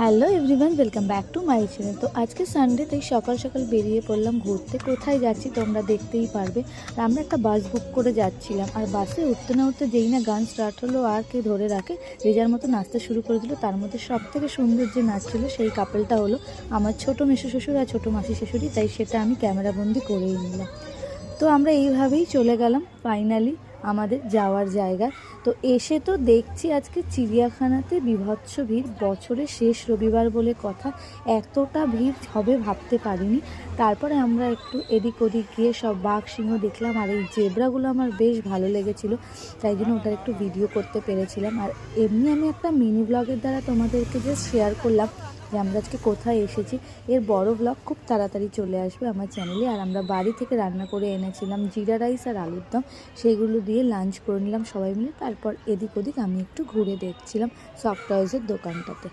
Hello everyone, welcome back to my channel. তো আজকে Sunday, তাই সকাল সকাল বেরিয়ে পড়লাম ঘুরতে। কোথায় যাচ্ছি তোমরা দেখতেই পারবে। আর আমরা একটা বাস বুক করে যাচ্ছিলাম, আর বাসে উঠতে না উঠতে যেই না গান স্টার্ট হলো আর কে ধরে রাখে, যে যার মতো নাচতে শুরু করে দিল। তার মধ্যে সব থেকে সুন্দর যে নাচছিল সেই কাপলটা হলো আমার ছোটো মেসো শ্বশুর আর ছোটো মাসি শাশুড়ি, তাই সেটা আমি ক্যামেরাবন্দি করেই নিলাম। তো আমরা এইভাবেই চলে গেলাম ফাইনালি আমাদের যাওয়ার জায়গা। তো এসে তো দেখছি আজকে চিড়িয়াখানাতে বীভৎস ভিড়, বছরের শেষ রবিবার বলে কথা, এতটা ভিড় হবে ভাবতে পারিনি। তারপরে আমরা একটু এদিক ওদিক গিয়ে সব বাঘ সিংহ দেখলাম, আর এই জেব্রাগুলো আমার বেশ ভালো লেগেছিলো, তাই জন্য ওটার একটু ভিডিও করতে পেরেছিলাম। আর এমনি আমি একটা মিনি ব্লগের দ্বারা তোমাদেরকে যে শেয়ার করলাম যে আমরা আজকে কোথায় এসেছি। এর বড় ব্লগ খুব তাড়াতাড়ি চলে আসবে আমার চ্যানেলে। আর আমরা বাড়ি থেকে রান্না করে এনেছিলাম জিরা রাইস আর আলুর দম, সেইগুলো দিয়ে লাঞ্চ করে নিলাম সবাই মিলে। তারপর এদিক ওদিক আমি একটু ঘুরে দেখছিলাম সফট টয়েসের দোকানটাতে।